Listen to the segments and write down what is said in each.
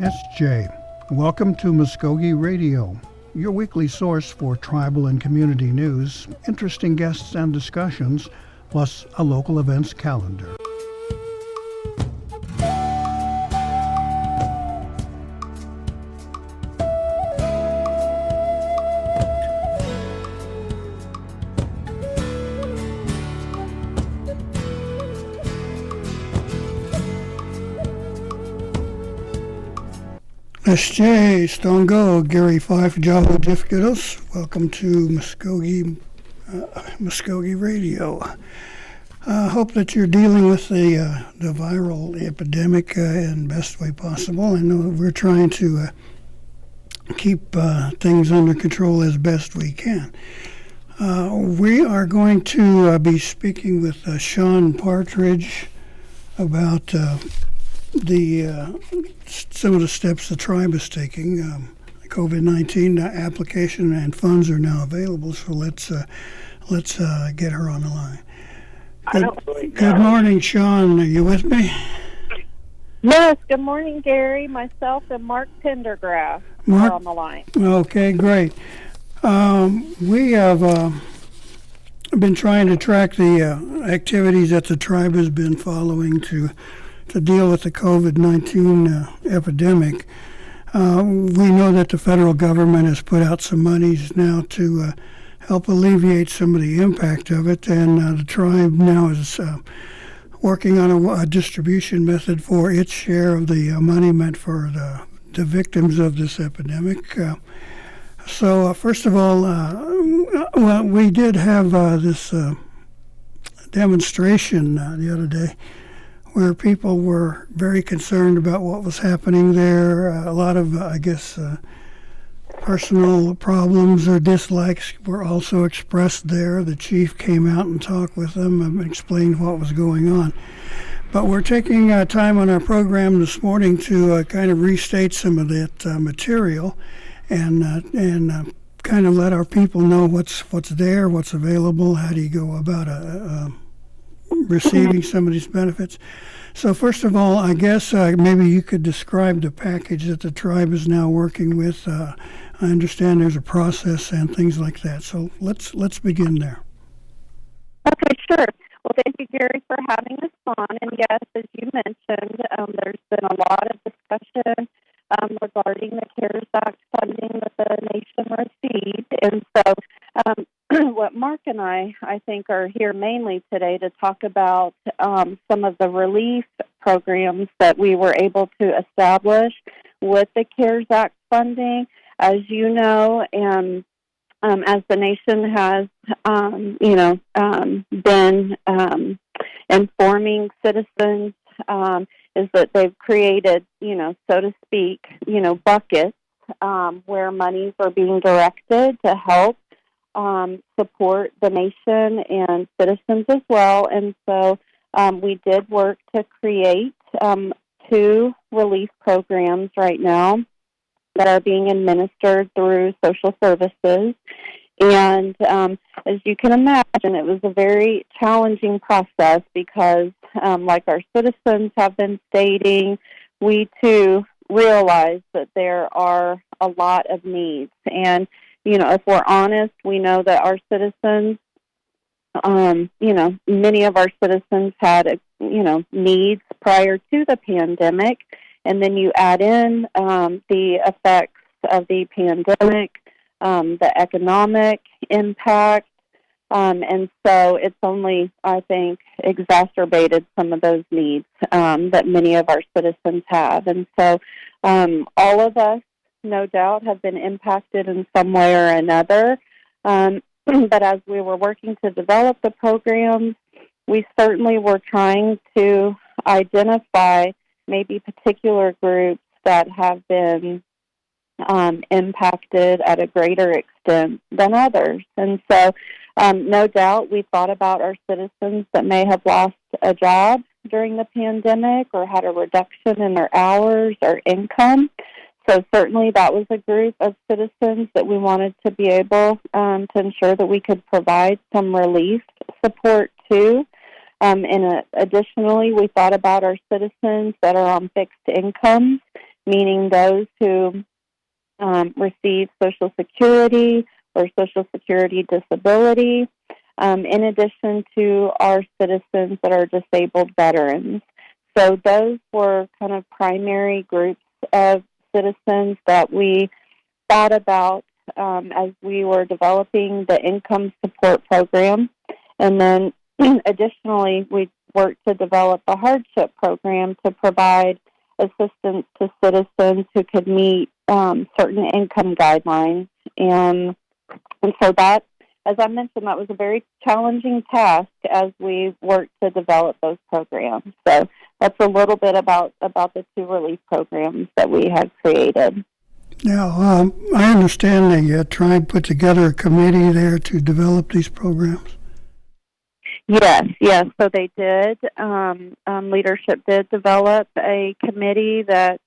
SJ. Welcome to Mvskoke Radio, your weekly source for tribal and community news, interesting guests and discussions, plus a local events calendar. SJ, Stongo, Gary Fife, Jaho Difkidos. Welcome to Mvskoke Radio. I hope that you're dealing with the viral epidemic in the best way possible. I know we're trying to keep things under control as best we can. We are going to be speaking with Sean Partridge about some of the steps the tribe is taking. COVID-19 application and funds are now available, so let's get her on the line. Good morning, Sean. Are you with me? Yes, good morning, Gary. Myself and Mark Pendergrass are on the line. Okay, great. We have been trying to track the activities that the tribe has been following to deal with the COVID-19 epidemic. We know that the federal government has put out some monies now to help alleviate some of the impact of it, and the tribe now is working on a distribution method for its share of the money meant for the victims of this epidemic. So first of all, we did have this demonstration the other day where people were very concerned about what was happening there. A lot of, personal problems or dislikes were also expressed there. The chief came out and talked with them and explained what was going on. But we're taking time on our program this morning to kind of restate some of that material and kind of let our people know what's there, what's available, how do you go about receiving some of these benefits. So first of all, I guess maybe you could describe the package that the tribe is now working with. I understand there's a process and things like that. So let's begin there. Okay, sure. Well, thank you, Gary, for having us on. And yes, as you mentioned, there's been a lot of discussion regarding the CARES Act funding that the nation received. And so what Mark and I think, are here mainly today to talk about some of the relief programs that we were able to establish with the CARES Act funding. As you know, and as the nation has, been informing citizens, is that they've created, so to speak, buckets where monies are being directed to help support the nation and citizens as well. And so we did work to create 2 relief programs right now that are being administered through social services. And as you can imagine, it was a very challenging process because, like our citizens have been stating, we too realize that there are a lot of needs. And, if we're honest, we know that our citizens, many of our citizens had, needs prior to the pandemic. And then you add in the effects of the pandemic, the economic impact, and so it's only, I think, exacerbated some of those needs that many of our citizens have. And so all of us, no doubt, have been impacted in some way or another. But as we were working to develop the programs, we certainly were trying to identify maybe particular groups that have been impacted at a greater extent than others. And so, no doubt, we thought about our citizens that may have lost a job during the pandemic or had a reduction in their hours or income. So certainly that was a group of citizens that we wanted to be able to ensure that we could provide some relief support to. And additionally, we thought about our citizens that are on fixed incomes, meaning those who receive Social Security or Social Security disability, in addition to our citizens that are disabled veterans. So those were kind of primary groups of citizens that we thought about as we were developing the income support program. And then additionally, we worked to develop a hardship program to provide assistance to citizens who could meet certain income guidelines. And so that, as I mentioned, that was a very challenging task as we worked to develop those programs. So that's a little bit about the two relief programs that we had created. Now, I understand the tribe put together a committee there to develop these programs. Yes. So they did. Leadership did develop a committee that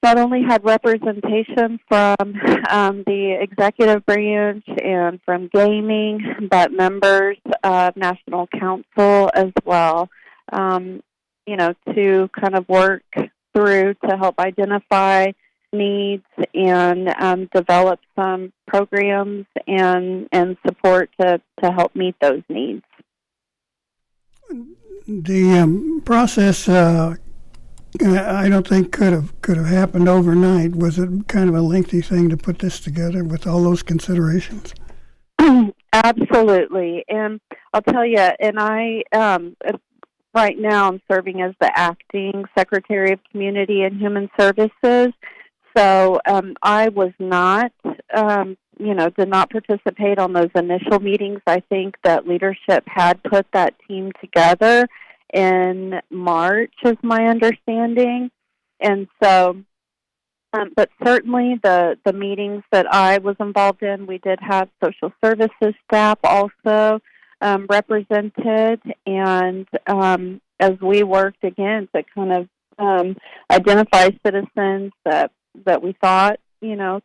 not only had representation from the executive branch and from gaming, but members of National Council as well, to kind of work through to help identify needs and develop some programs and support to help meet those needs. The process, I don't think could have happened overnight. Was it kind of a lengthy thing to put this together with all those considerations? Absolutely, and I'll tell you. And I, right now, I'm serving as the acting Secretary of Community and Human Services. So I was not, did not participate on those initial meetings. I think that leadership had put that team together in March, is my understanding. And so, but certainly the meetings that I was involved in, we did have social services staff also represented. And as we worked again to kind of identify citizens that we thought,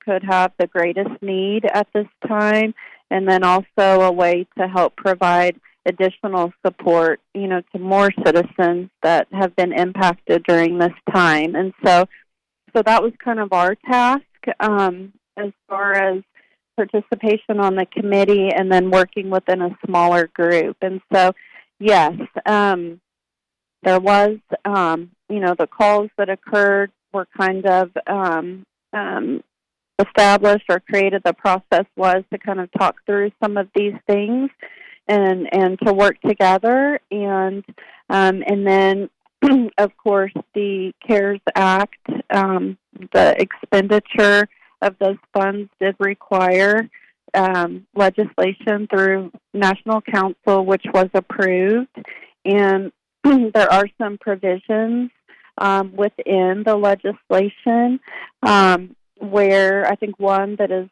could have the greatest need at this time, and then also a way to help provide additional support, to more citizens that have been impacted during this time. And so that was kind of our task as far as participation on the committee and then working within a smaller group. And so, yes, there was, the calls that occurred were kind of established or created. The process was to kind of talk through some of these things and to work together. And then, of course, the CARES Act, the expenditure of those funds did require legislation through National Council, which was approved. And there are some provisions within the legislation where I think one that is,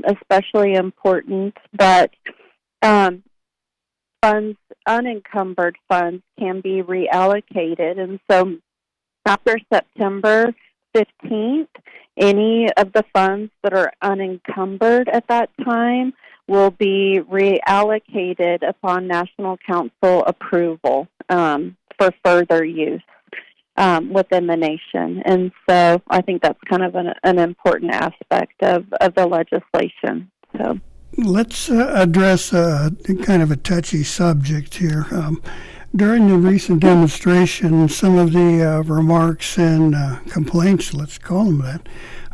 especially important, but unencumbered funds can be reallocated. And so after September 15th, any of the funds that are unencumbered at that time will be reallocated upon National Council approval for further use within the nation. And so I think that's kind of an important aspect of the legislation. So let's address kind of a touchy subject here. During the recent demonstration, some of the remarks and complaints, let's call them that,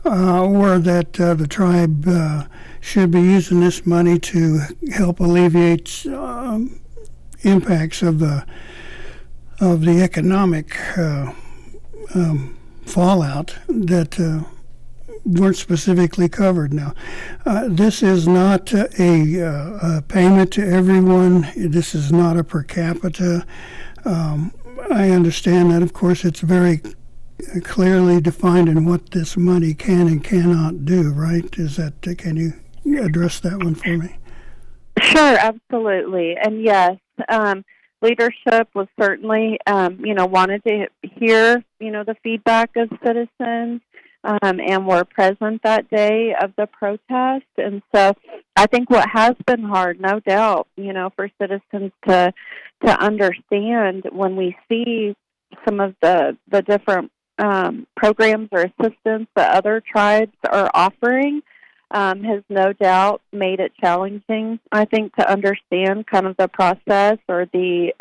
were that the tribe should be using this money to help alleviate impacts of the economic fallout that weren't specifically covered. Now, this is not a payment to everyone. This is not a per capita. I understand that, of course, it's very clearly defined in what this money can and cannot do, right? Can you address that one for me? Sure, absolutely. And yes, leadership was certainly, wanted to hear, the feedback of citizens, and were present that day of the protest. And so I think what has been hard, no doubt, for citizens to understand when we see some of the different programs or assistance that other tribes are offering has no doubt made it challenging, I think, to understand kind of the process or the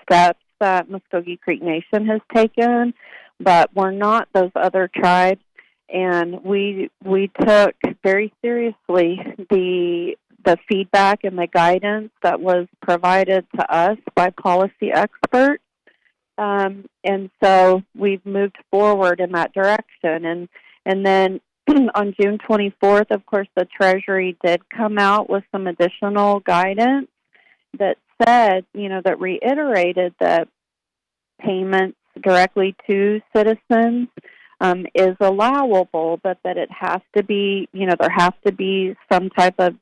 steps that Muskogee Creek Nation has taken. But we're not those other tribes, and we took very seriously the feedback and the guidance that was provided to us by policy experts. And so we've moved forward in that direction. And then on June 24th, of course, the Treasury did come out with some additional guidance that said, that reiterated that payments directly to citizens is allowable, but that it has to be, there has to be some type of,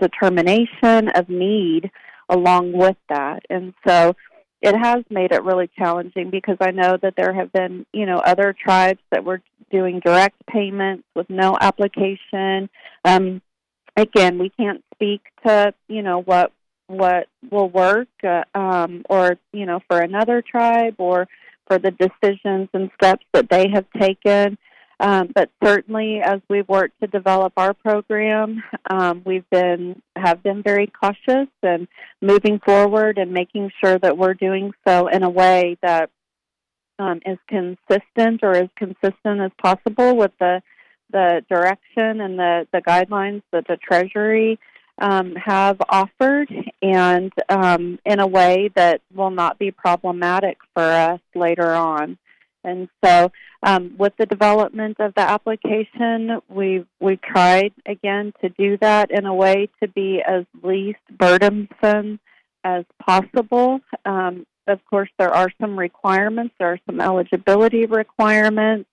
determination of need along with that. And so it has made it really challenging because I know that there have been, other tribes that were doing direct payments with no application. Again, we can't speak to, what will work or, for another tribe or for the decisions and steps that they have taken. But certainly, as we've worked to develop our program, have been very cautious and moving forward and making sure that we're doing so in a way that is consistent or as consistent as possible with the direction and the guidelines that the Treasury have offered, and in a way that will not be problematic for us later on. And so with the development of the application, we've tried, again, to do that in a way to be as least burdensome as possible. Of course, there are some requirements. There are some eligibility requirements,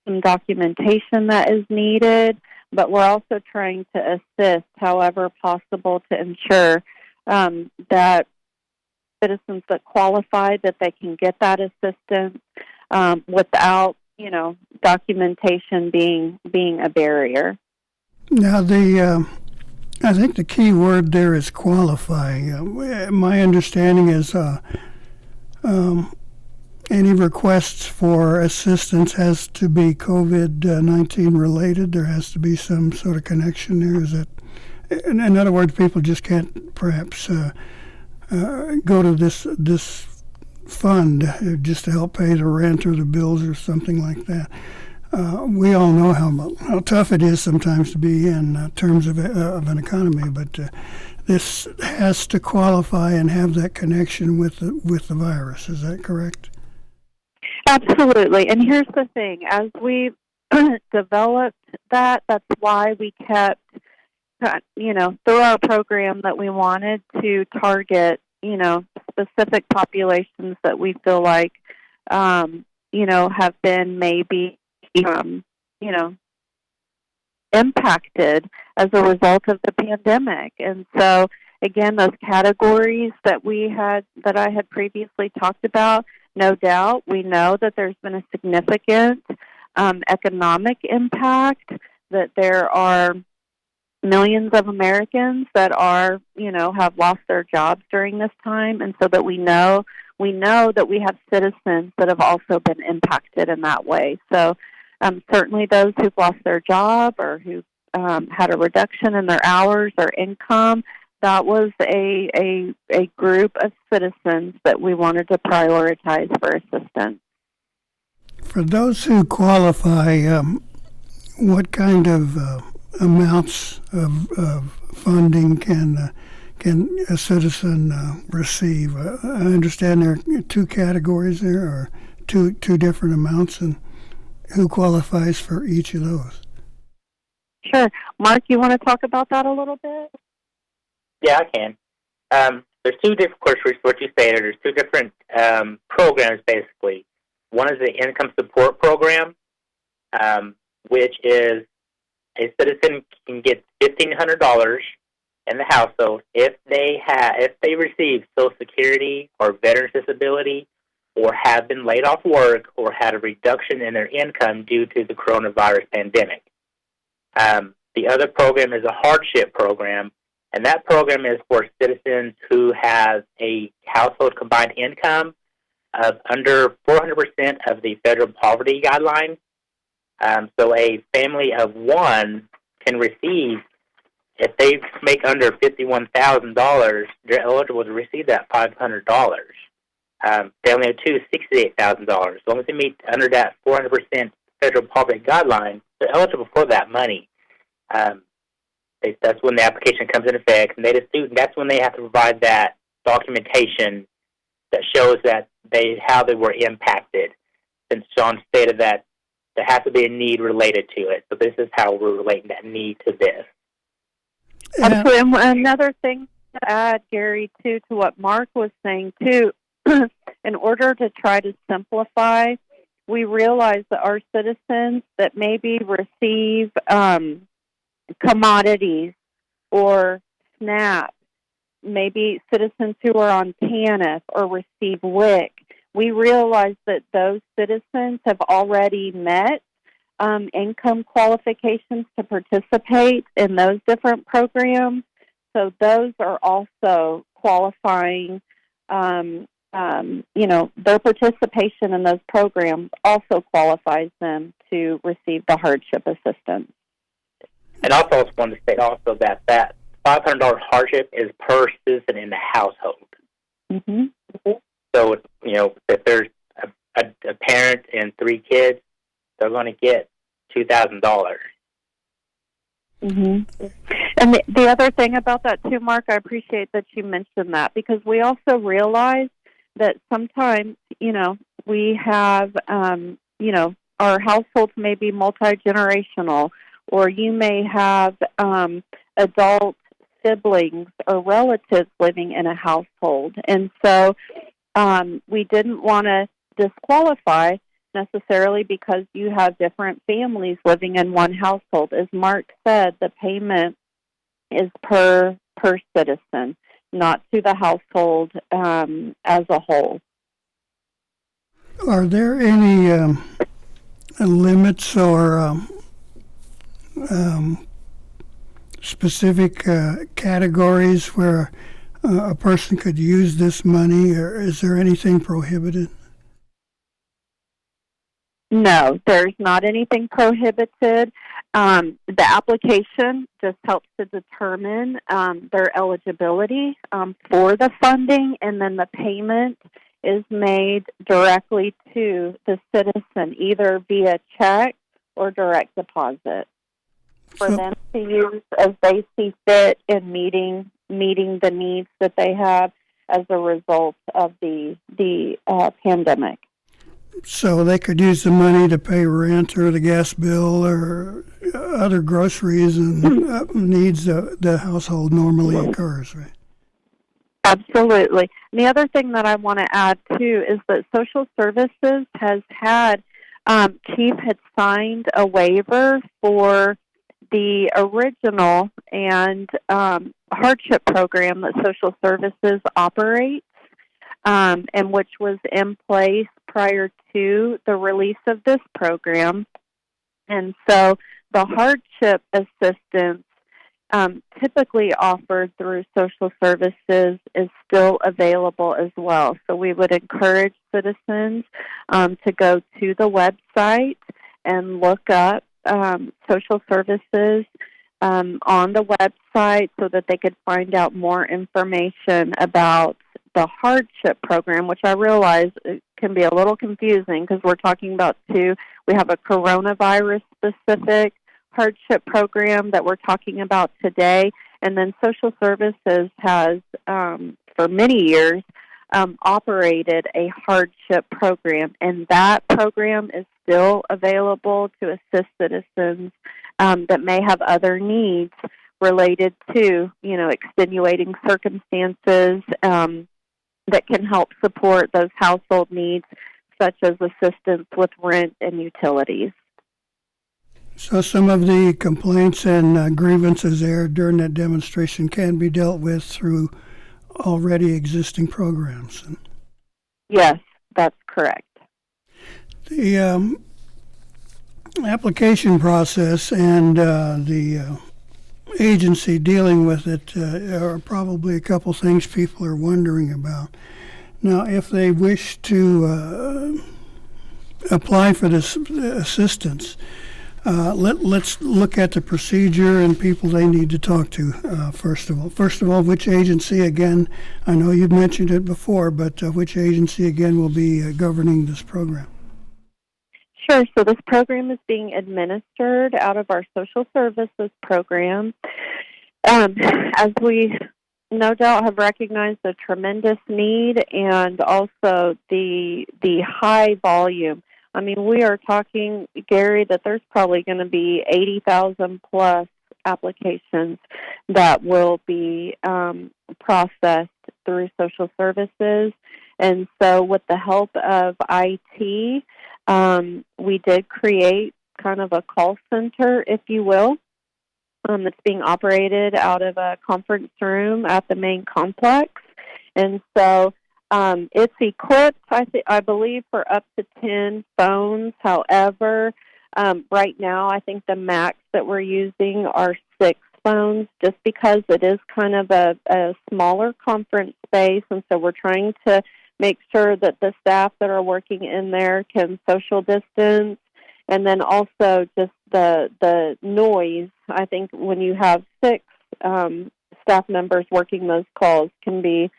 some documentation that is needed, but we're also trying to assist however possible to ensure that citizens that qualify, that they can get that assistance without, documentation being a barrier. Now, I think the key word there is qualifying. My understanding is any requests for assistance has to be COVID-19 related. There has to be some sort of connection there. Is that, in other words, people just can't perhaps go to this fund just to help pay the rent or the bills or something like that. We all know how tough it is sometimes to be in terms of an economy, but this has to qualify and have that connection with the virus. Is that correct? Absolutely. And here's the thing. As we developed that's why we kept, through our program that we wanted to target, specific populations that we feel like, have been maybe, impacted as a result of the pandemic. And so, again, those categories that I had previously talked about, no doubt, we know that there's been a significant economic impact, that there are millions of Americans that are, have lost their jobs during this time, and so that we know that we have citizens that have also been impacted in that way. So certainly those who've lost their job or who've had a reduction in their hours or income, that was a group of citizens that we wanted to prioritize for assistance. For those who qualify, what kind of amounts of funding can a citizen receive? I understand there are two categories there, or two different amounts, and who qualifies for each of those? Sure. Mark, you want to talk about that a little bit? Yeah, I can. There's two different, of course, what you stated, there's two different programs, basically. One is the income support program, which is a citizen can get $1,500 in the household if they receive Social Security or Veterans Disability or have been laid off work or had a reduction in their income due to the coronavirus pandemic. The other program is a hardship program, and that program is for citizens who have a household combined income of under 400% of the federal poverty guideline. So a family of one can receive, if they make under $51,000, they're eligible to receive that $500. Family of two is $68,000. As long as they meet under that 400% federal poverty guideline, they're eligible for that money. That's when the application comes into effect. And that's when they have to provide that documentation that shows that how they were impacted. Since Sean stated that there has to be a need related to it. So this is how we're relating that need to this. Absolutely. And another thing to add, Gary, too, to what Mark was saying, too, in order to try to simplify, we realize that our citizens that maybe receive commodities or SNAP, maybe citizens who are on TANF or receive WIC, we realize that those citizens have already met income qualifications to participate in those different programs. So those are also qualifying, their participation in those programs also qualifies them to receive the hardship assistance. And also, I just wanted to state also that $500 hardship is per citizen in the household. Mm-hmm. So, if there's a parent and 3 kids, they're going to get $2,000. Mm-hmm. And the other thing about that, too, Mark, I appreciate that you mentioned that, because we also realize that sometimes, we have, our households may be multi-generational, or you may have adult siblings or relatives living in a household. And so we didn't want to disqualify necessarily because you have different families living in one household. As Mark said, the payment is per citizen, not to the household as a whole. Are there any limits or specific categories where a person could use this money, or is there anything prohibited? No, there's not anything prohibited. The application just helps to determine their eligibility for the funding, and then the payment is made directly to the citizen, either via check or direct deposit, for them to use as they see fit in meeting the needs that they have as a result of the pandemic. So they could use the money to pay rent or the gas bill or other groceries and needs the household normally incurs, right? Absolutely. And the other thing that I want to add, too, is that Social Services has had, Chief had signed a waiver for the original and hardship program that Social Services operates, and which was in place prior to the release of this program. And so the hardship assistance typically offered through Social Services is still available as well. So we would encourage citizens to go to the website and look up Social Services on the website so that they could find out more information about the hardship program, which I realize it can be a little confusing because we're talking about we have a coronavirus-specific hardship program that we're talking about today, and then Social Services has, for many years, operated a hardship program, and that program is still available to assist citizens that may have other needs related to, extenuating circumstances that can help support those household needs, such as assistance with rent and utilities. So some of the complaints and grievances aired during that demonstration can be dealt with through already existing programs. Yes, that's correct. The application process and the agency dealing with it are probably a couple things people are wondering about. Now, if they wish to apply for this assistance, let's look at the procedure and people they need to talk to, first of all. First of all, which agency, again, I know you've mentioned it before, but which agency, again, will be governing this program? Sure. So this program is being administered out of our social services program. As we no doubt have recognized the tremendous need and also the high volume. I mean, we are talking, Gary, that there's probably going to be 80,000 plus applications that will be processed through social services. And so with the help of IT, we did create kind of a call center, if you will, that's being operated out of a conference room at the main complex. And so it's equipped, I believe, for up to 10 phones. However, right now I think the max that we're using are 6 phones just because it is kind of a smaller conference space. And so we're trying to make sure that the staff that are working in there can social distance. And then also just the noise. I think when you have 6 staff members working those calls can be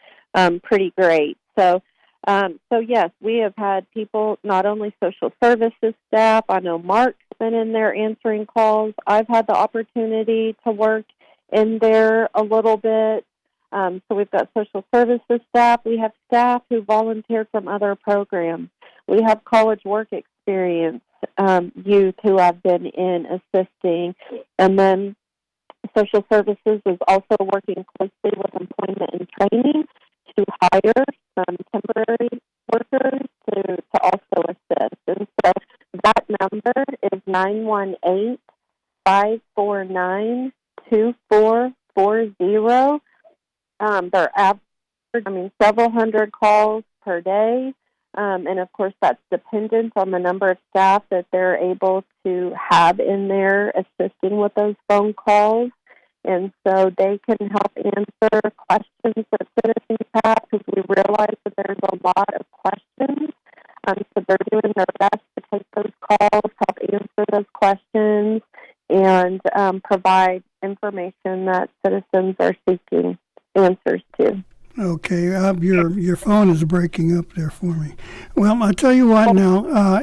pretty great. So yes, we have had people, not only social services staff. I know Mark's been in there answering calls. I've had the opportunity to work in there a little bit. So we've got social services staff. We have staff who volunteer from other programs. We have college work experience youth who have been in assisting. And then social services is also working closely with employment and training to hire some temporary workers to also assist. And so that number is 918-549-2440. They're averaging, several hundred calls per day. And, of course, that's dependent on the number of staff that they're able to have in there assisting with those phone calls. And so they can help answer questions that citizens have because we realize that there's a lot of questions. So they're doing their best to take those calls, help answer those questions, and provide information that citizens are seeking answers to. Okay, your phone is breaking up there for me. Well, I'll tell you what now.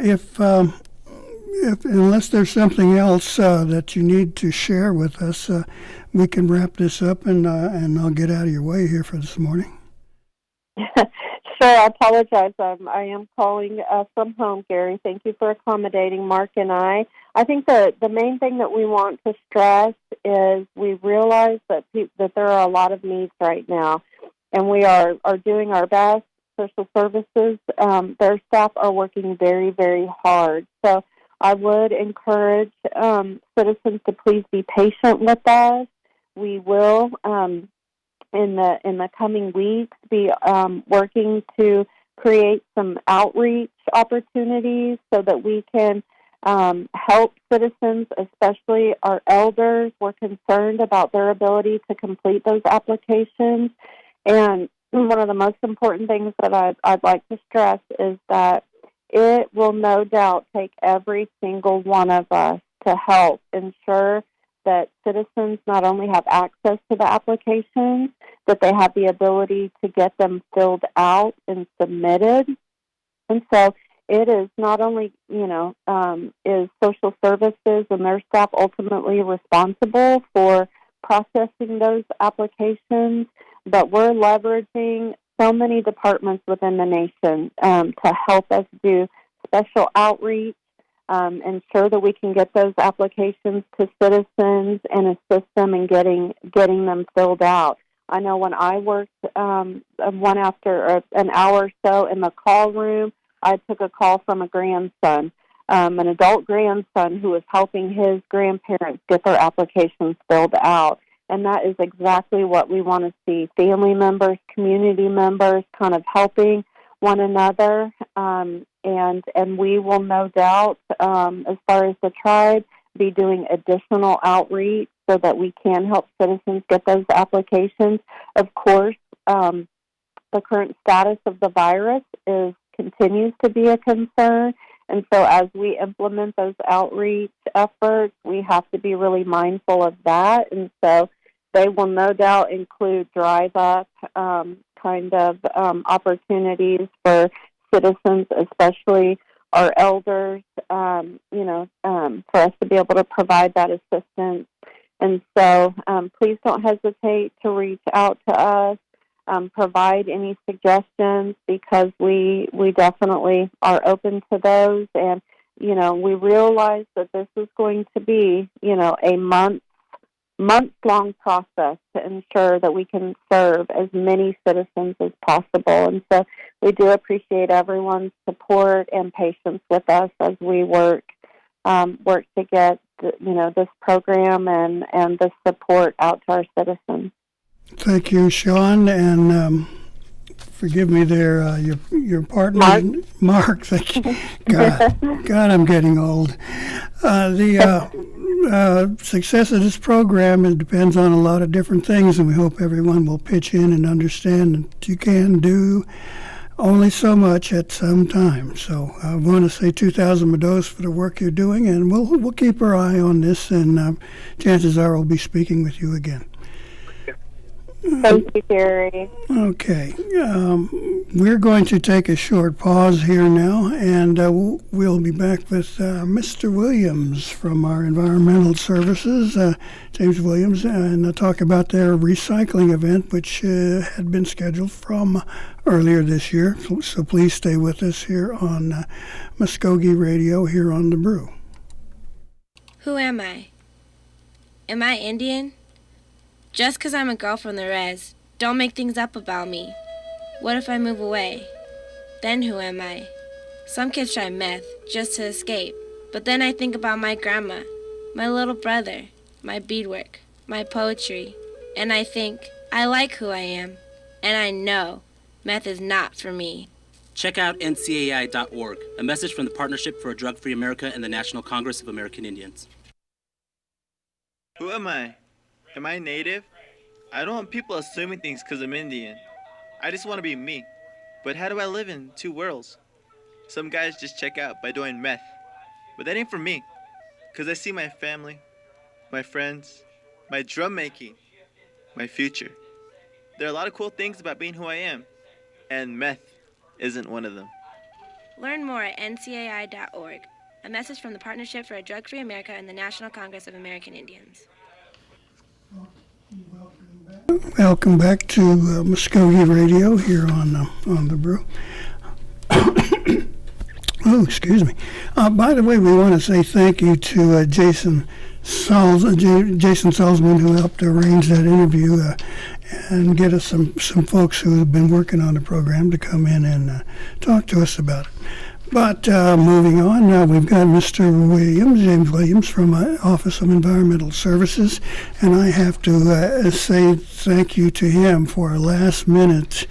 If unless there's something else that you need to share with us, we can wrap this up, and I'll get out of your way here for this morning. Sure, I apologize. I am calling from home, Gary. Thank you for accommodating Mark and I. I think the main thing that we want to stress is we realize that there are a lot of needs right now. And we are doing our best. Social services, their staff are working very, very hard. So I would encourage citizens to please be patient with us. We will, in the coming weeks, be working to create some outreach opportunities so that we can help citizens, especially our elders. We're concerned about their ability to complete those applications. And one of the most important things that I'd like to stress is that it will no doubt take every single one of us to help ensure that citizens not only have access to the applications, that they have the ability to get them filled out and submitted. And so it is not only, is social services and their staff ultimately responsible for processing those applications, but we're leveraging so many departments within the nation to help us do special outreach, ensure that we can get those applications to citizens and assist them in getting them filled out. I know when I worked one after an hour or so in the call room, I took a call from a grandson, an adult grandson who was helping his grandparents get their applications filled out. And that is exactly what we want to see. Family members, community members kind of helping one another. And we will no doubt, as far as the tribe, be doing additional outreach so that we can help citizens get those applications. Of course, the current status of the virus continues to be a concern. And so as we implement those outreach efforts, we have to be really mindful of that. And so they will no doubt include drive-up opportunities for citizens, especially our elders, for us to be able to provide that assistance. And so please don't hesitate to reach out to us, provide any suggestions, because we definitely are open to those. And, we realize that this is going to be, a months-long process to ensure that we can serve as many citizens as possible. And so we do appreciate everyone's support and patience with us as we work to get this program and the support out to our citizens. Thank you, Sean, and forgive me there, your partner, Mark. Thank you. God, I'm getting old. The success of this program depends on a lot of different things, and we hope everyone will pitch in and understand that you can do only so much at some time. So I want to say 2,000 Mados for the work you're doing, and we'll keep our eye on this, and chances are we'll be speaking with you again. Thank you, Gary. Okay. We're going to take a short pause here now, and we'll be back with Mr. Williams from our Environmental Services, James Williams, and talk about their recycling event, which had been scheduled from earlier this year. So please stay with us here on Mvskoke Radio here on The Brew. Who am I? Am I Indian? Just 'cause I'm a girl from the res, don't make things up about me. What if I move away? Then who am I? Some kids try meth just to escape, but then I think about my grandma, my little brother, my beadwork, my poetry, and I think, I like who I am, and I know meth is not for me. Check out ncai.org, a message from the Partnership for a Drug-Free America and the National Congress of American Indians. Who am I? Am I native? I don't want people assuming things because I'm Indian. I just want to be me. But how do I live in two worlds? Some guys just check out by doing meth. But that ain't for me. Because I see my family, my friends, my drum making, my future. There are a lot of cool things about being who I am. And meth isn't one of them. Learn more at ncai.org, a message from the Partnership for a Drug-Free America and the National Congress of American Indians. Welcome back to Mvskoke Radio here on The Brew. Oh, excuse me. By the way, we want to say thank you to Jason Salzman, who helped arrange that interview and get us some folks who have been working on the program to come in and talk to us about it. But moving on, we've got Mr. Williams, James Williams, from Office of Environmental Services, and I have to say thank you to him for a last-minute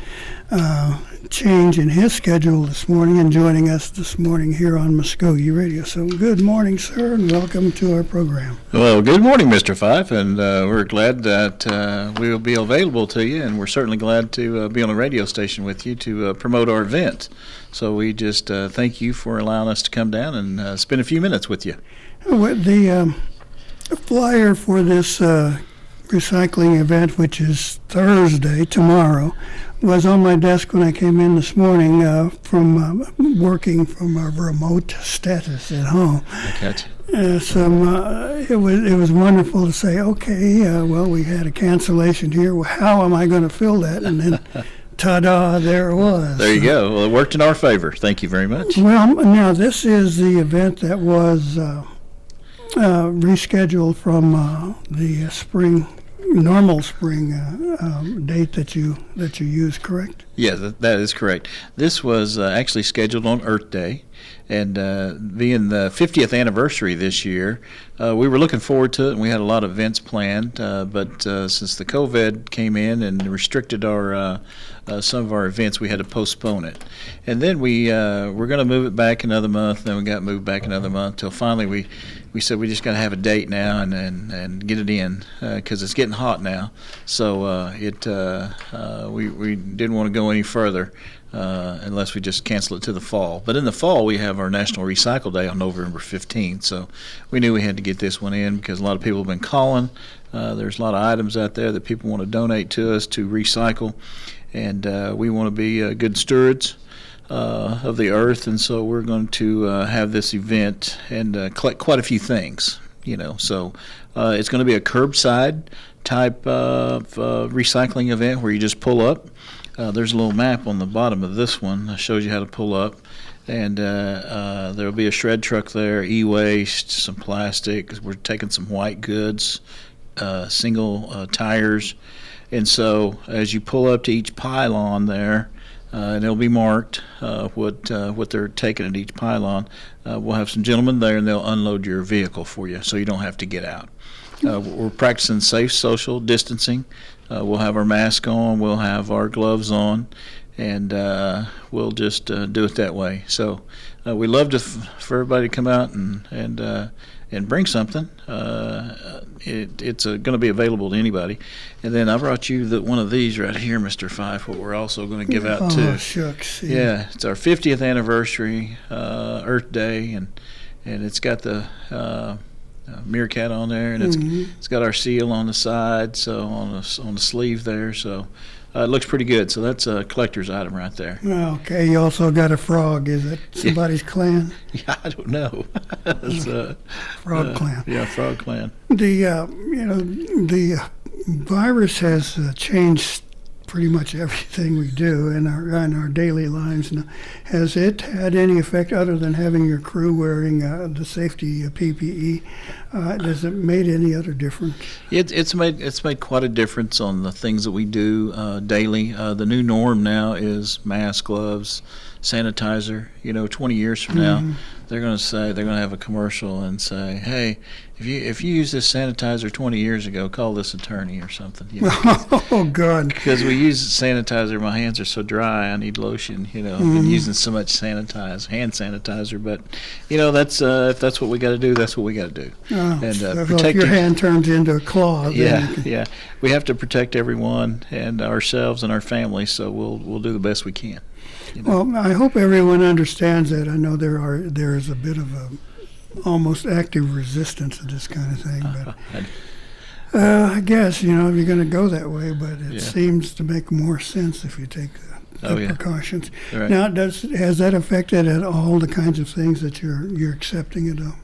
change in his schedule this morning and joining us this morning here on Mvskoke Radio. So good morning, sir, and welcome to our program. Well, good morning, Mr. Fife, and we're glad that we will be available to you, and we're certainly glad to be on a radio station with you to promote our event. So we just thank you for allowing us to come down and spend a few minutes with you. The flyer for this recycling event, which is Thursday, tomorrow, was on my desk when I came in this morning from working from a remote status at home. I catch you. It was wonderful to say, okay, well, we had a cancellation here. Well, how am I going to fill that? And then, ta-da, there it was. There you go. Well, it worked in our favor. Thank you very much. Well, now, this is the event that was rescheduled from the normal spring date that you used, correct? Yeah, that is correct. This was actually scheduled on Earth Day, and being the 50th anniversary this year, we were looking forward to it, and we had a lot of events planned, but since the COVID came in and restricted our some of our events, we had to postpone it. And then we were going to move it back another month, then we got moved back another month, till finally we we said we just got to have a date now and get it in because it's getting hot now. So we didn't want to go any further unless we just cancel it to the fall. But in the fall, we have our National Recycle Day on November 15th. So we knew we had to get this one in because a lot of people have been calling. There's a lot of items out there that people want to donate to us to recycle, and we want to be good stewards of the earth, and so we're going to have this event and collect quite a few things. So it's going to be a curbside type of recycling event where you just pull up. There's a little map on the bottom of this one that shows you how to pull up, and there will be a shred truck there, e-waste, some plastic. We're taking some white goods, single tires, and so as you pull up to each pylon there, and it'll be marked what they're taking at each pylon. We'll have some gentlemen there, and they'll unload your vehicle for you, so you don't have to get out. We're practicing safe social distancing. We'll have our mask on, we'll have our gloves on, and we'll just do it that way. So we love for everybody to come out and bring something. It's going to be available to anybody. And then I brought you one of these right here, Mr. Fife, what we're also going to give out too. Oh, shucks. Yeah, it's our 50th anniversary Earth Day, and it's got the meerkat on there, and it's got our seal on the side, so on the sleeve there. So it looks pretty good. So that's a collector's item right there. Okay, you also got a frog. Is it somebody's clan? Yeah, I don't know. It's, Frog clan. Yeah, Frog clan. The virus has changed pretty much everything we do in our daily lives. Now, has it had any effect other than having your crew wearing the safety PPE? Has it made any other difference? It's made quite a difference on the things that we do daily. The new norm now is mask, gloves, sanitizer. 20 years from now, they're going to have a commercial and say, "Hey, if you use this sanitizer 20 years ago, call this attorney or something." Oh God! Because we use sanitizer, my hands are so dry. I need lotion. I've been using so much hand sanitizer. But that's if that's what we got to do, that's what we got to do. And if your hand turns into a claw, yeah, we have to protect everyone and ourselves and our families. So we'll do the best we can. Well, I hope everyone understands that. I know there is a bit of a almost active resistance to this kind of thing, but I guess if you're going to go that way, but it seems to make more sense if you take the precautions. Right. Now, has that affected at all the kinds of things that you're accepting at all?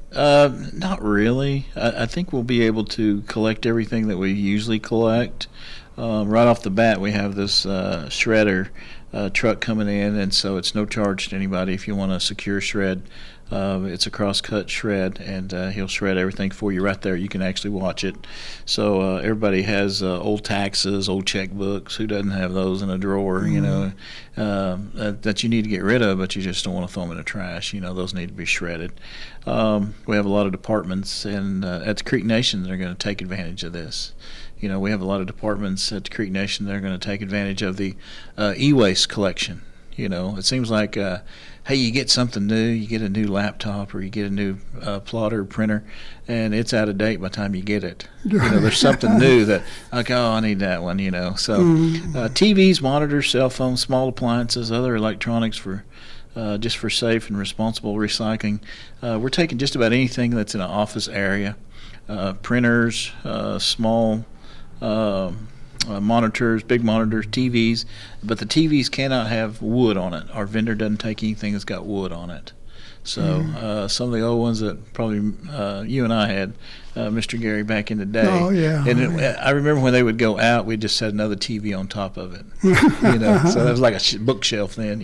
Not really. I think we'll be able to collect everything that we usually collect. Right off the bat, we have this shredder truck coming in, and so it's no charge to anybody if you want a secure shred. It's a cross-cut shred, and he'll shred everything for you right there. You can actually watch it. So everybody has old taxes, old checkbooks. Who doesn't have those in a drawer, that you need to get rid of, but you just don't want to throw them in the trash. Those need to be shredded. We have a lot of departments and at the Creek Nation that are going to take advantage of this. We have a lot of departments at the Creek Nation that are going to take advantage of the e-waste collection. It seems like, hey, you get something new, you get a new laptop or you get a new plotter printer, and it's out of date by the time you get it. There's something new that, I need that one, So TVs, monitors, cell phones, small appliances, other electronics just for safe and responsible recycling. We're taking just about anything that's in an office area, printers, small monitors, big monitors, TVs, but the TVs cannot have wood on it. Our vendor doesn't take anything that's got wood on it. So some of the old ones that probably you and I had, Mr. Gary, back in the day. Oh, yeah. And I remember when they would go out, we'd just set another TV on top of it. So that was like a bookshelf then,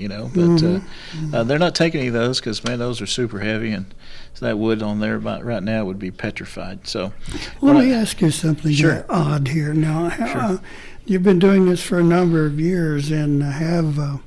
But they're not taking any of those because, man, those are super heavy, and so that wood on there right now would be petrified. So let me ask you something Sure. odd here. Now, Sure. you've been doing this for a number of years and have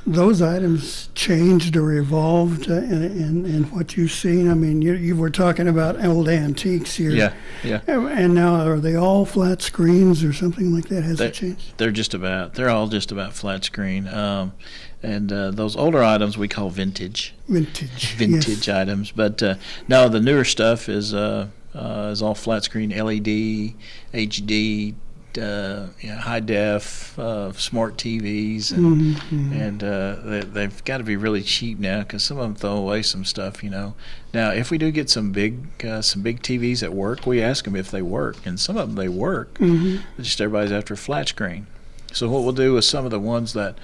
those items changed or evolved in what you've seen? I mean, you were talking about old antiques here. Yeah, yeah. And now, are they all flat screens or something like that? Has it changed? They're all just about flat screen. And those older items we call vintage. Vintage yes. items. But no, the newer stuff is all flat screen, LED, HD, high def, smart TVs, and they've got to be really cheap now because some of them throw away some stuff. Now, if we do get some big TVs at work, we ask them if they work, and some of them they work. Just everybody's after a flat screen. So what we'll do is some of the ones that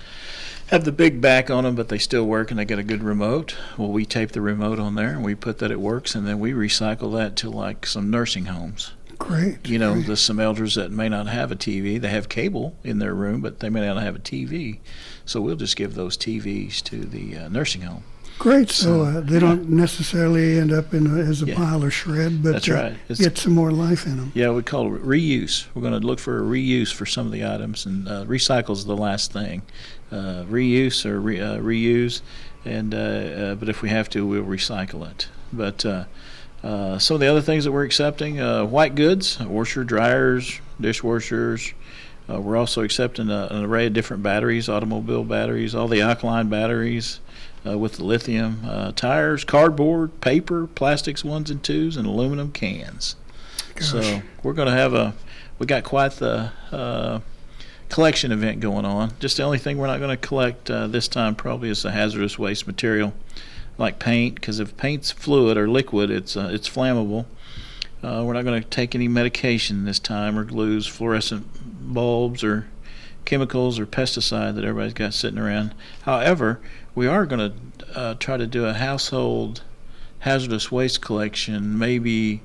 have the big back on them, but they still work and they got a good remote. Well, we tape the remote on there and we put that it works, and then we recycle that to like some nursing homes. Great. There's some elders that may not have a TV. They have cable in their room, but they may not have a TV. So we'll just give those TVs to the nursing home. Great. So they don't necessarily end up as a Yeah. pile of shred, but That's right. get some more life in them. Yeah, we call it reuse. We're going to look for a reuse for some of the items, and recycle is the last thing. Reuse or reuse, and but if we have to, we'll recycle it. But some of the other things that we're accepting, white goods, washer, dryers, dishwashers. We're also accepting an array of different batteries, automobile batteries, all the alkaline batteries with the lithium, tires, cardboard, paper, plastics 1s and 2s, and aluminum cans. Gosh. So we're going to we got quite the collection event going on. Just the only thing we're not going to collect this time probably is the hazardous waste material, like paint, because if paint's fluid or liquid, it's flammable. We're not going to take any medication this time, or glues, fluorescent bulbs, or chemicals or pesticide that everybody's got sitting around. However, we are going to try to do a household hazardous waste collection maybe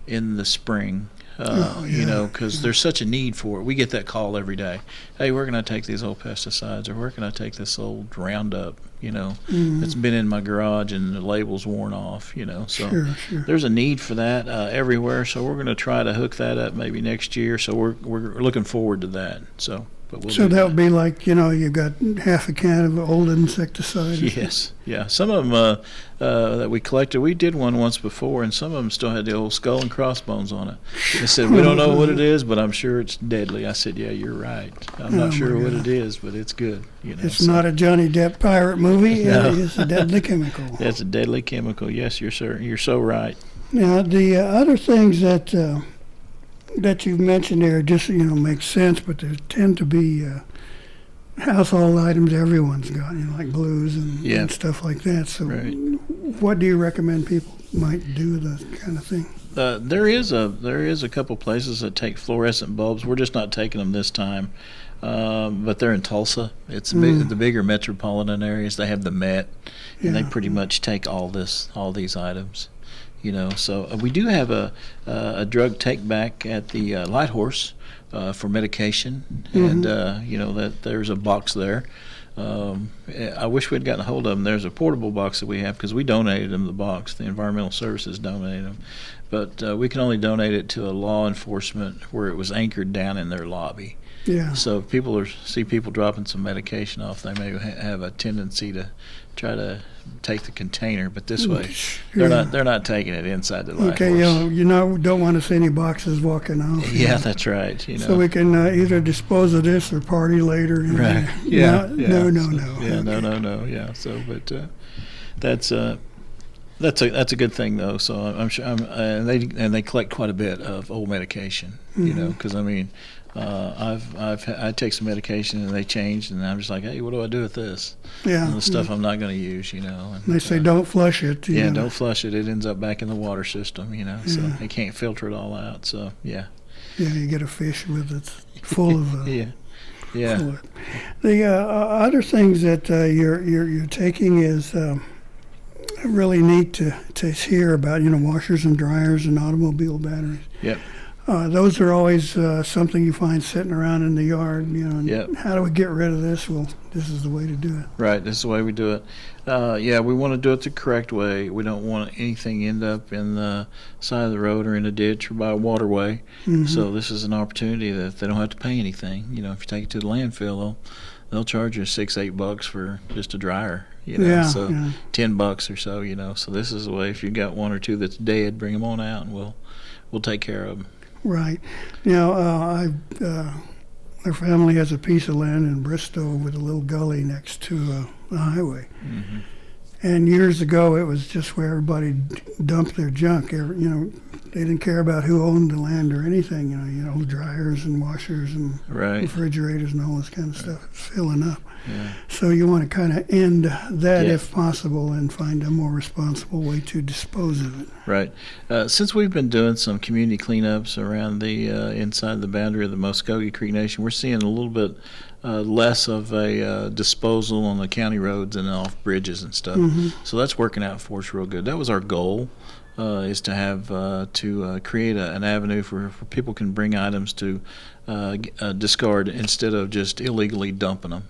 in the spring. Because there's such a need for it. We get that call every day. Hey, we're going to take these old pesticides, or we're going to take this old Roundup, that's been in my garage and the label's worn off, So Sure. there's a need for that everywhere. So we're going to try to hook that up maybe next year. So we're looking forward to that. So That would be like, you've got half a can of old insecticide. Yes, yeah. Some of them that we collected, we did one once before, and some of them still had the old skull and crossbones on it. They said, we don't know what it is, but I'm sure it's deadly. I said, yeah, you're right. I'm not sure what it is, but it's good. It's not a Johnny Depp pirate movie. No. It's a deadly chemical. It's a deadly chemical. Yes, you're so right. Now, the other things that you've mentioned there just, make sense, but there tend to be household items everyone's got, like blues and stuff like that. So what do you recommend people might do with that kind of thing? There is a couple places that take fluorescent bulbs. We're just not taking them this time, but they're in Tulsa. It's the bigger metropolitan areas. They have the Met, and they pretty much take all these items. So we do have a drug take back at the Light Horse for medication, and that there's a box there. I wish we'd gotten a hold of them. There's a portable box that we have because we donated them the box. The Environmental Services donated them, but we can only donate it to a law enforcement where it was anchored down in their lobby. Yeah. So if people see people dropping some medication off, they may have a tendency to try to take the container, but this way they're not taking it inside the Light Horse. Don't want to see any boxes walking off. Yeah, that's right. So we can either dispose of this or party later. Right. No. Yeah. Yeah. So, but that's a good thing though. So I'm sure and they collect quite a bit of old medication. Because I take some medication and they changed, and I'm just like, hey, what do I do with this? Yeah. And the stuff I'm not going to use, And they say don't flush it. Don't flush it. It ends up back in the water system, So they can't filter it all out. So yeah. Yeah, you get a fish with it full of. Yeah. Full of. The other things that you're taking is really neat to hear about. Washers and dryers and automobile batteries. Yep. Those are always something you find sitting around in the yard, and Yep. how do we get rid of this? Well, this is the way to do it. Right, this is the way we do it. We want to do it the correct way. We don't want anything end up in the side of the road or in a ditch or by a waterway. So this is an opportunity that they don't have to pay anything. If you take it to the landfill, they'll charge you $6-8 for just a dryer, you know. Yeah, So yeah. $10 or so, you know. So this is the way. If you got one or two that's dead, bring them on out, and we'll take care of them. Right. Now, our family has a piece of land in Bristow with a little gully next to the highway. Mm-hmm. And years ago, it was just where everybody dumped their junk. They didn't care about who owned the land or anything. Dryers and washers and Right. refrigerators and all this kind of stuff. It's filling up. Yeah. So you want to kind of end that Yeah. if possible and find a more responsible way to dispose of it. Right. Since we've been doing some community cleanups around the inside the boundary of the Mvskoke Creek Nation, we're seeing a little bit less of a disposal on the county roads and off bridges and stuff. Mm-hmm. So that's working out for us real good. That was our goal, is to have create an avenue for people can bring items to discard instead of just illegally dumping them.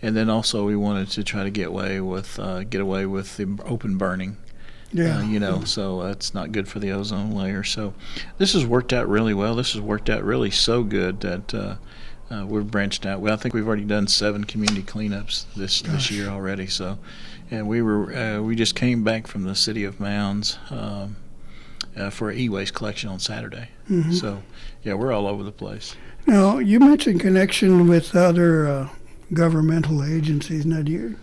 And then also we wanted to try to get away with the open burning. Yeah. So that's not good for the ozone layer. So this has worked out really well. This has worked out really so good that we've branched out. Well, I think we've already done 7 community cleanups this year already. So, and we just came back from the city of Mounds for e-waste collection on Saturday. Mm-hmm. So, yeah, we're all over the place. Now, you mentioned connection with other governmental agencies. Now, do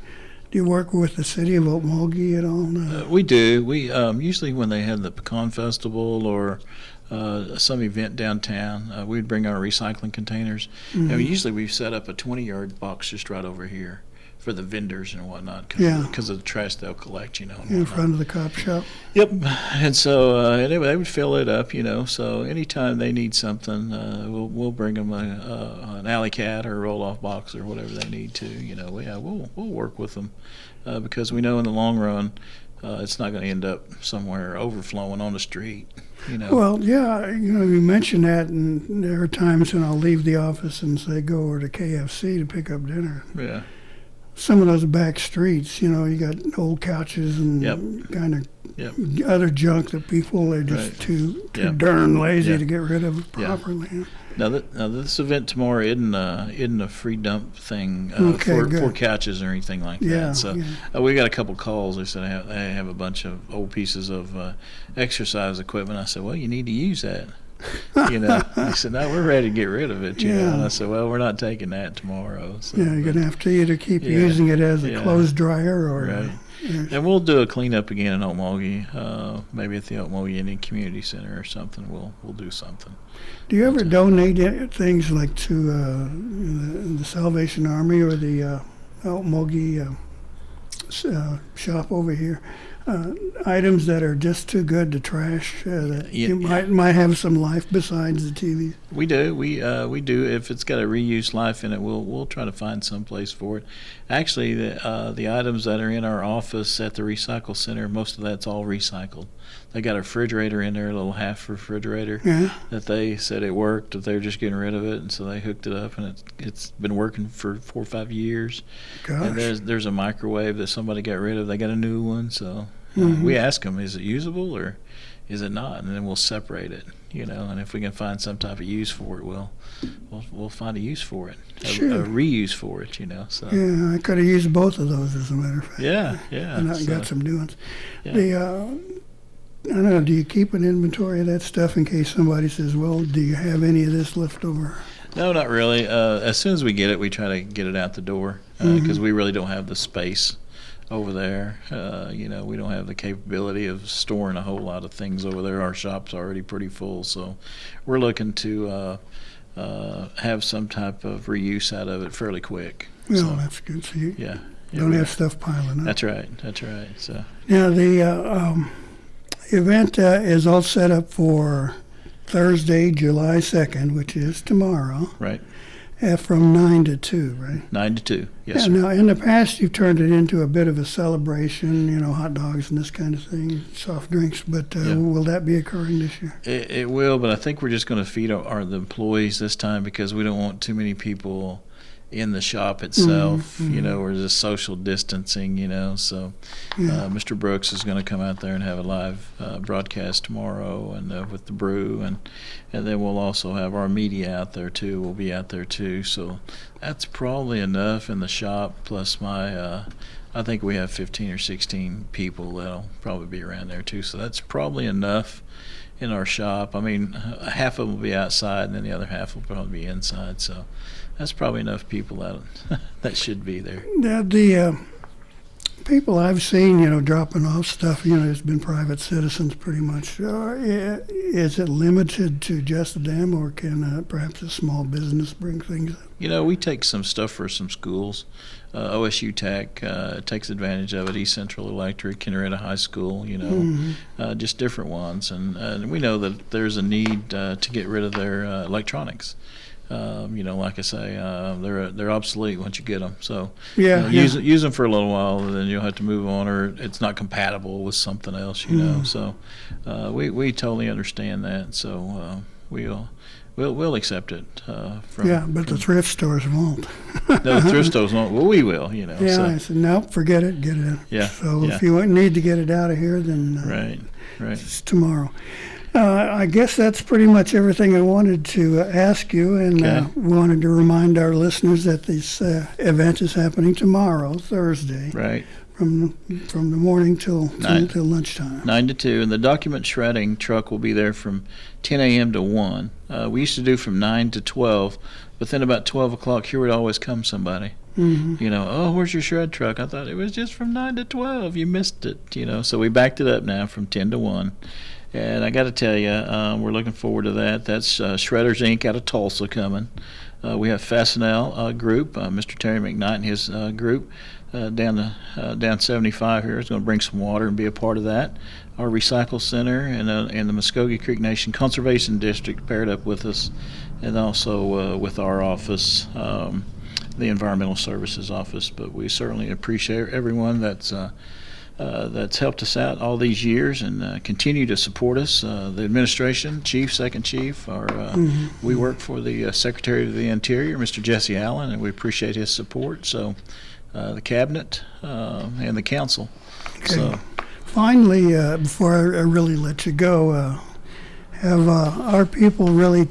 you work with the city of Okmulgee at all? We do. We usually when they have the pecan festival or some event downtown, we'd bring our recycling containers. Mm-hmm. And usually we've set up a 20-yard box just right over here for the vendors and whatnot because of the trash they'll collect, and in front of the cop shop? Yep. And so they would fill it up, so anytime they need something, we'll bring them an alley cat or a roll-off box or whatever they need to. We'll work with them because we know in the long run it's not going to end up somewhere overflowing on the street. Well, yeah, you mentioned that, and there are times when I'll leave the office and say go over to KFC to pick up dinner. Yeah. Some of those back streets, you got old couches and kind of other junk that people are just too darn lazy to get rid of properly. Now this event tomorrow isn't a free dump thing for couches or anything like that. So we got a couple calls. They said they have a bunch of old pieces of exercise equipment. I said, well, you need to use that. They said, no, we're ready to get rid of it. And I said, well, we're not taking that tomorrow. So, you're going to have to either keep using it as a clothes dryer or. Right. And we'll do a cleanup again in Okmulgee, maybe at the Okmulgee Indian Community Center or something. We'll do something. Do you ever donate things like to the Salvation Army or the Okmulgee shop over here? Items that are just too good to trash that you might have some life besides the TV. We do. We do. If it's got a reuse life in it, we'll try to find some place for it. Actually, the items that are in our office at the recycle center, most of that's all recycled. They got a refrigerator in there, a little half refrigerator that they said it worked, that they're just getting rid of it, and so they hooked it up, and it's been working for 4 or 5 years. Gosh. And there's a microwave that somebody got rid of. They got a new one, so we ask them, is it usable or is it not? And then we'll separate it, and if we can find some type of use for it, we'll find a use for it, a reuse for it, So yeah, I could have used both of those, as a matter of fact. Yeah. And I got some new ones. Yeah. I don't know, do you keep an inventory of that stuff in case somebody says, well, do you have any of this left over? No, not really. As soon as we get it, we try to get it out the door because we really don't have the space over there. We don't have the capability of storing a whole lot of things over there. Our shop's already pretty full, so we're looking to have some type of reuse out of it fairly quick. Well, that's good. So you don't have stuff piling up. That's right. So now the event is all set up for Thursday, July 2nd, which is tomorrow. Right. From 9 to 2, right? 9 to 2, yes, sir. Now, in the past, you've turned it into a bit of a celebration, hot dogs and this kind of thing, soft drinks, but will that be occurring this year? It will, but I think we're just going to feed the employees this time because we don't want too many people in the shop itself, or just social distancing, So Mr. Brooks is going to come out there and have a live broadcast tomorrow, and with the brew, and then we'll also have our media out there too. We'll be out there too, so that's probably enough in the shop. Plus I think we have 15 or 16 people that'll probably be around there too, so that's probably enough in our shop. I mean, half of them will be outside, and then the other half will probably be inside. So that's probably enough people that should be there. Now, the people I've seen, dropping off stuff, has been private citizens pretty much. Is it limited to just them, or can perhaps a small business bring things up? We take some stuff for some schools. OSU Tech takes advantage of it. East Central Electric, Henrietta High School, just different ones. And we know that there's a need to get rid of their electronics. Like I say, they're obsolete once you get them. So use them for a little while, and then you'll have to move on, or it's not compatible with something else. So we totally understand that. So we'll accept it. But the thrift stores won't. No, the thrift stores won't. Well, we will. Yeah, so. I said nope, forget it, get it in. Yeah. So if you need to get it out of here, then right, it's tomorrow. I guess that's pretty much everything I wanted to ask you, and wanted to remind our listeners that this event is happening tomorrow, Thursday. Right. From the morning till lunchtime. 9 to 2, and the document shredding truck will be there from 10 a.m. to 1. We used to do from 9 to 12, but then about 12 o'clock, here would always come somebody. Oh, where's your shred truck? I thought it was just from 9 to 12. You missed it, So we backed it up now from 10 to 1. And I got to tell you, we're looking forward to that. That's Shredders Inc. out of Tulsa coming. We have Fastenal Group, Mr. Terry McKnight and his group down 75 here is going to bring some water and be a part of that. Our Recycle Center and the Mvskoke Creek Nation Conservation District paired up with us, and also with our office, the Environmental Services Office. But we certainly appreciate everyone that's helped us out all these years and continue to support us. The administration, chief, second chief, we work for the Secretary of the Interior, Mr. Jesse Allen, and we appreciate his support. So the cabinet and the council. Okay. So, finally, before I really let you go, have our people really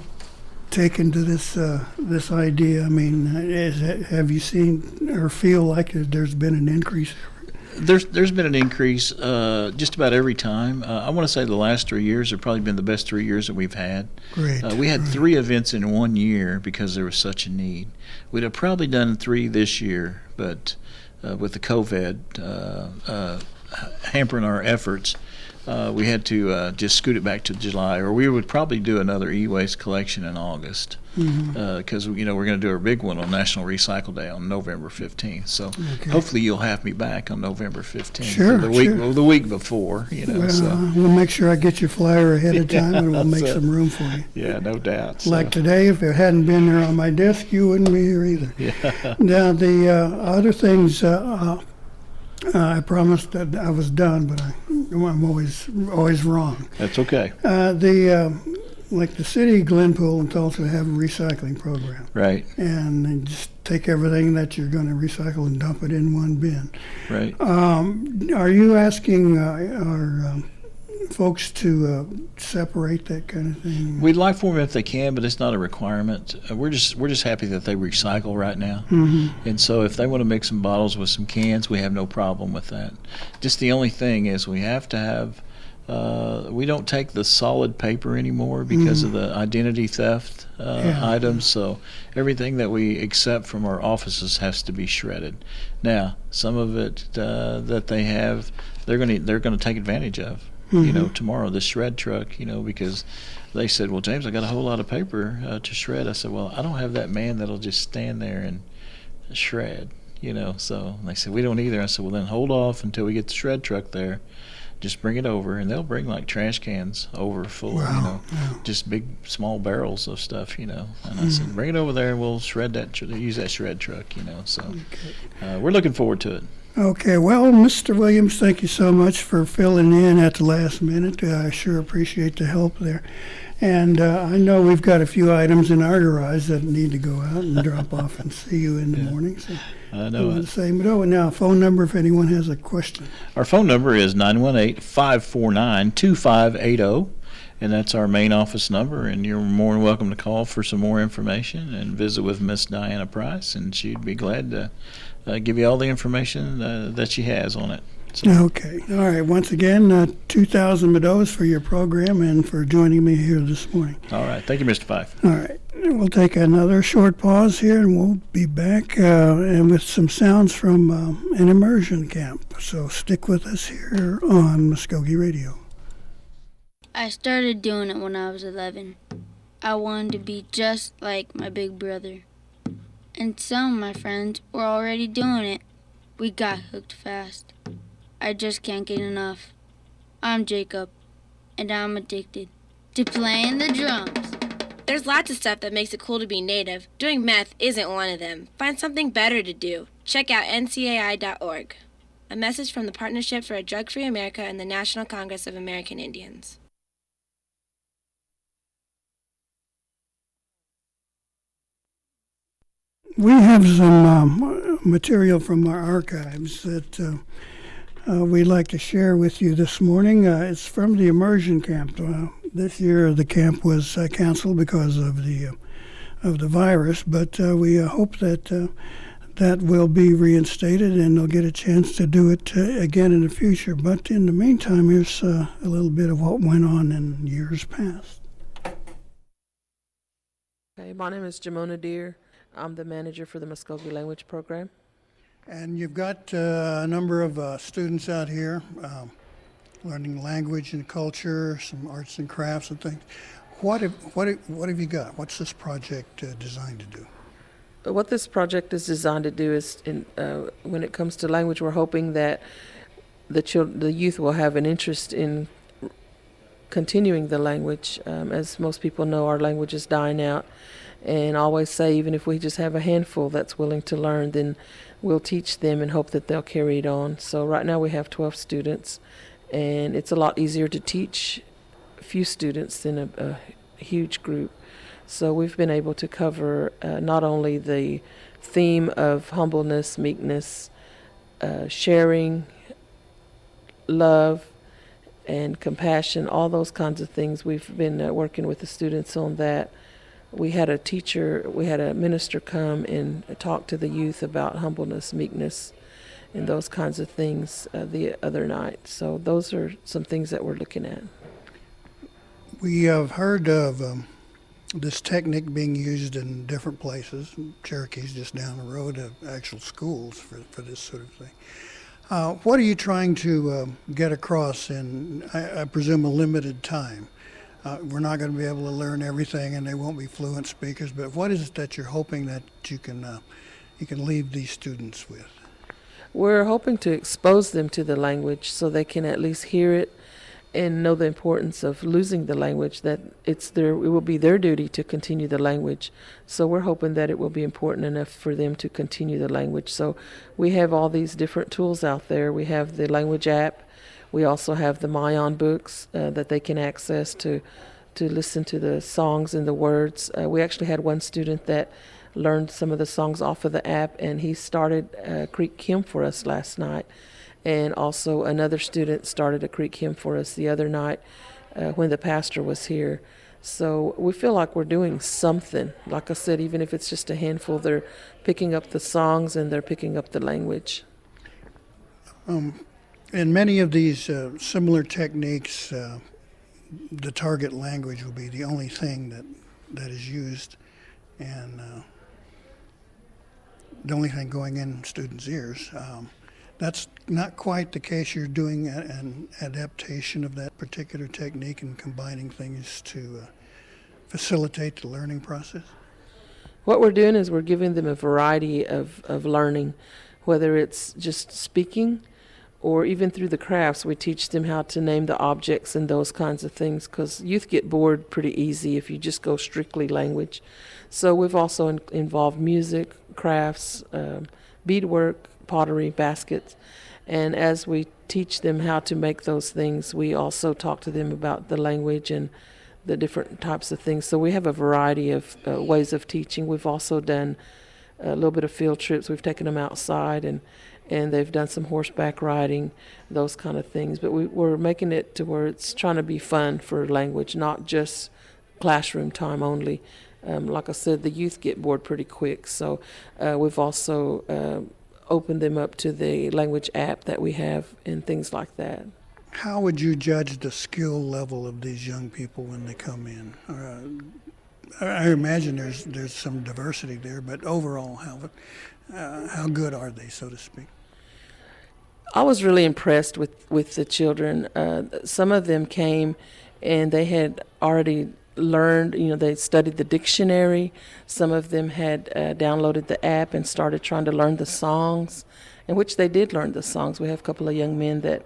taken to this idea? I mean, have you seen or feel like there's been an increase? There's been an increase just about every time. I want to say the last 3 years have probably been the best 3 years that we've had. Great. We had 3 events in 1 year because there was such a need. We'd have probably done 3 this year, but with the COVID hampering our efforts, we had to just scoot it back to July, or we would probably do another e-waste collection in August, because we're going to do our big one on National Recycle Day on November 15th. So hopefully you'll have me back on November 15th. Sure, the week before. We'll make sure I get your flyer ahead of time, and we'll make some room for you. Yeah, no doubt. Like today, if it hadn't been there on my desk, you wouldn't be here either. Yeah. Now the other things. I promised that I was done, but I'm always wrong. That's okay. Like the city of Glenpool and Tulsa have a recycling program. Right. And they just take everything that you're going to recycle and dump it in one bin. Right. Are you asking our folks to separate that kind of thing? We'd like for them if they can, but it's not a requirement. We're just happy that they recycle right now. And so if they want to mix some bottles with some cans, we have no problem with that. Just the only thing is we have to have we don't take the solid paper anymore because of the identity theft items. So everything that we accept from our offices has to be shredded. Now, some of it that they have, they're going to take advantage of. Tomorrow, the shred truck, because they said, well, James, I got a whole lot of paper to shred. I said, well, I don't have that man that'll just stand there and shred, So they said, we don't either. I said, well, then hold off until we get the shred truck there. Just bring it over, and they'll bring like trash cans over full, just big, small barrels of stuff, And I said, bring it over there, and we'll shred that, use that shred truck, So we're looking forward to it. Okay, well, Mr. Williams, thank you so much for filling in at the last minute. I sure appreciate the help there. And I know we've got a few items in our garage that need to go out and drop off and see you in the morning. So I know want it. to say, but now phone number if anyone has a question. Our phone number is 918-549-2580, and that's our main office number, and you're more than welcome to call for some more information and visit with Miss Diana Price, and she'd be glad to give you all the information that she has on it. So, Okay. All right. Once again, 2,000 Meadows for your program and for joining me here this morning. all right. Thank you, Mr. Fife. All right. We'll take another short pause here and we'll be back and with some sounds from an immersion camp. So stick with us here on Mvskoke Radio. I started doing it when I was 11. I wanted to be just like my big brother. And some of my friends were already doing it. We got hooked fast. I just can't get enough. I'm Jacob, and I'm addicted to playing the drums. There's lots of stuff that makes it cool to be Native. Doing meth isn't one of them. Find something better to do. Check out ncai.org. A message from the Partnership for a Drug-Free America and the National Congress of American Indians. We have some material from our archives that we'd like to share with you this morning. It's from the immersion camp. This year the camp was canceled because of the virus, but we hope that that will be reinstated and they'll get a chance to do it again in the future. But in the meantime, here's a little bit of what went on in years past. Okay, my name is Jamona Deer. I'm the manager for the Mvskoke Language Program. And you've got a number of students out here learning language and culture, some arts and crafts and things. What have you got? What's this project designed to do? What this project is designed to do is, when it comes to language, we're hoping that the youth will have an interest in continuing the language. As most people know, our language is dying out. And I always say, even if we just have a handful that's willing to learn, then we'll teach them and hope that they'll carry it on. So right now we have 12 students, and it's a lot easier to teach a few students than a huge group. So we've been able to cover not only the theme of humbleness, meekness, sharing, love, and compassion, all those kinds of things. We've been working with the students on that. We had a minister come and talk to the youth about humbleness, meekness, and those kinds of things the other night. So those are some things that we're looking at. We have heard of this technique being used in different places. Cherokee's just down the road, have actual schools for this sort of thing. What are you trying to get across in, I presume, a limited time? We're not going to be able to learn everything, and they won't be fluent speakers. But what is it that you're hoping that you can leave these students with? We're hoping to expose them to the language so they can at least hear it and know the importance of losing the language. That it will be their duty to continue the language. So we're hoping that it will be important enough for them to continue the language. So we have all these different tools out there. We have the language app. We also have the Mayan books that they can access to listen to the songs and the words. We actually had one student that learned some of the songs off of the app, and he started a Creek hymn for us last night. And also another student started a Creek hymn for us the other night when the pastor was here. So we feel like we're doing something. Like I said, even if it's just a handful, they're picking up the songs and they're picking up the language. In many of these similar techniques, the target language will be the only thing that is used, and the only thing going in students' ears. That's not quite the case. You're doing an adaptation of that particular technique and combining things to facilitate the learning process. What we're doing is we're giving them a variety of learning, whether it's just speaking, or even through the crafts. We teach them how to name the objects and those kinds of things, because youth get bored pretty easy if you just go strictly language. So we've also involved music, crafts, beadwork, pottery, baskets. And as we teach them how to make those things, we also talk to them about the language and the different types of things. So we have a variety of ways of teaching. We've also done a little bit of field trips. We've taken them outside, and they've done some horseback riding, those kind of things. But we're making it to where it's trying to be fun for language, not just classroom time only. Like I said, the youth get bored pretty quick. So we've also opened them up to the language app that we have and things like that. How would you judge the skill level of these young people when they come in? I imagine there's some diversity there, but overall, how good are they, so to speak? I was really impressed with the children. Some of them came and they had already learned, they studied the dictionary. Some of them had downloaded the app and started trying to learn the songs, in which they did learn the songs. We have a couple of young men that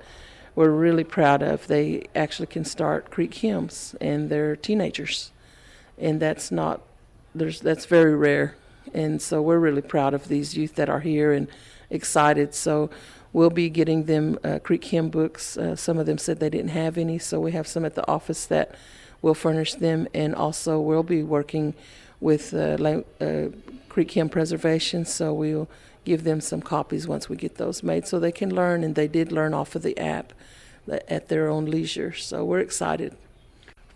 we're really proud of. They actually can start Creek hymns, and they're teenagers. And that's very rare. And so we're really proud of these youth that are here and excited. So we'll be getting them Creek hymn books. Some of them said they didn't have any, so we have some at the office that will furnish them. And also we'll be working with Creek hymn preservation, so we'll give them some copies once we get those made so they can learn. And they did learn off of the app at their own leisure. So we're excited.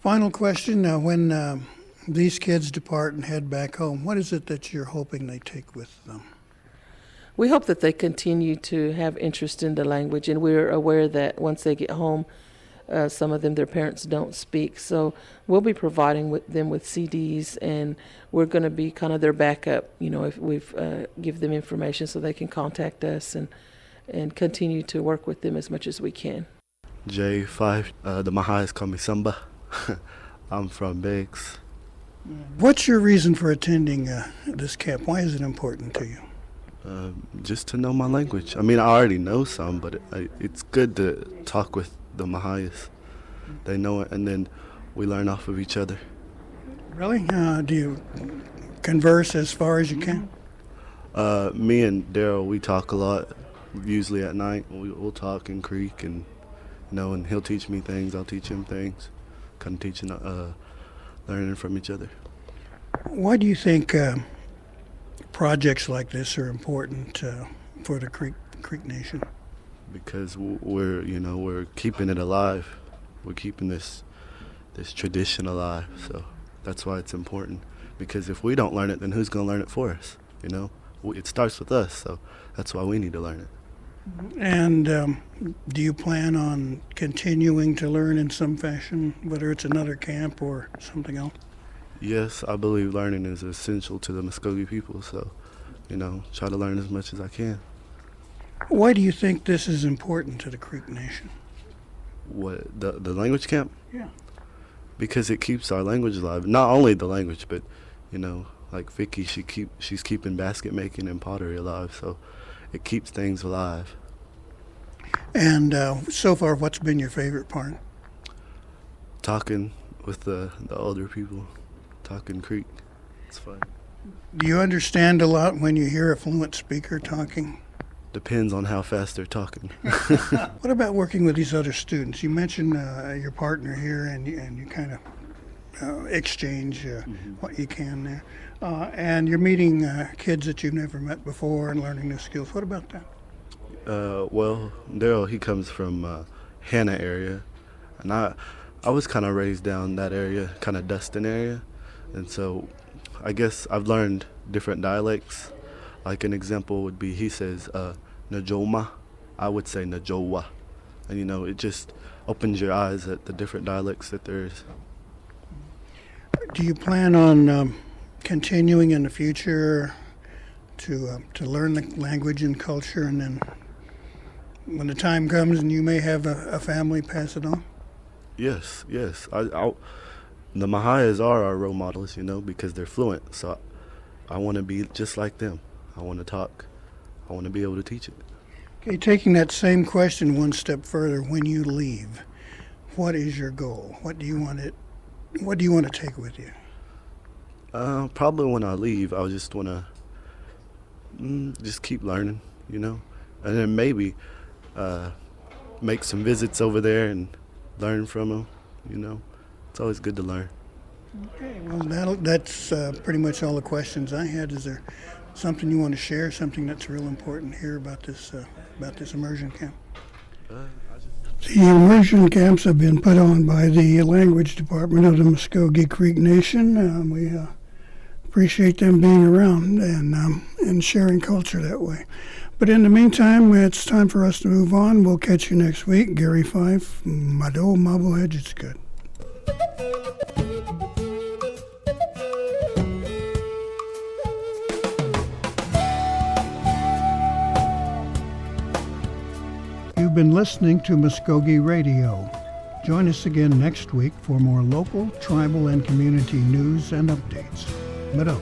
Final question. When these kids depart and head back home, what is it that you're hoping they take with them? We hope that they continue to have interest in the language, and we're aware that once they get home, some of them, their parents don't speak. So we'll be providing them with CDs, and we're going to be kind of their backup, if we've give them information so they can contact us and continue to work with them as much as we can. J5, the Mahais call me Samba. I'm from Biggs. What's your reason for attending this camp? Why is it important to you? Just to know my language. I mean, I already know some, but it's good to talk with the Mahayas. They know it, and then we learn off of each other. Really? Do you converse as far as you can? Me and Daryl, we talk a lot. Usually at night, we'll talk in Creek, and and he'll teach me things, I'll teach him things. Kind of teaching, learning from each other. Why do you think projects like this are important for the Creek Nation? Because we're keeping it alive. We're keeping this tradition alive. So that's why it's important. Because if we don't learn it, then who's going to learn it for us? It starts with us. So that's why we need to learn it. And do you plan on continuing to learn in some fashion, whether it's another camp or something else? Yes, I believe learning is essential to the Mvskoke people. So, try to learn as much as I can. Why do you think this is important to the Creek Nation? What, the language camp? Yeah. Because it keeps our language alive. Not only the language, but, like Vicky, she's keeping basket making and pottery alive. So it keeps things alive. And so far, what's been your favorite part? Talking with the older people, talking Creek. It's fun. Do you understand a lot when you hear a fluent speaker talking? Depends on how fast they're talking. What about working with these other students? You mentioned your partner here, and you kind of exchange what you can there. And you're meeting kids that you've never met before and learning new skills. What about that? Well, Daryl, he comes from Hannah area, and I was kind of raised down that area, kind of Dustin area, and so I guess I've learned different dialects. Like an example would be, he says Najoma, I would say Najowa, and it just opens your eyes at the different dialects that there is. Do you plan on continuing in the future to learn the language and culture, and then when the time comes and you may have a family, pass it on? Yes. The Mahayas are our role models, because they're fluent. So I want to be just like them. I want to talk. I want to be able to teach it. Okay, taking that same question one step further, when you leave, what is your goal? What do you want to take with you? Probably when I leave, I just want to just keep learning, and then maybe make some visits over there and learn from them, it's always good to learn. Okay, well, that's pretty much all the questions I had. Is there something you want to share, something that's real important here about this immersion camp? The immersion camps have been put on by the language department of the Mvskoke Creek Nation. We appreciate them being around and sharing culture that way. But in the meantime, it's time for us to move on. We'll catch you next week. Gary Fife, Mado Marblehead, it's good. You've been listening to Mvskoke Radio. Join us again next week for more local, tribal, and community news and updates. Mado.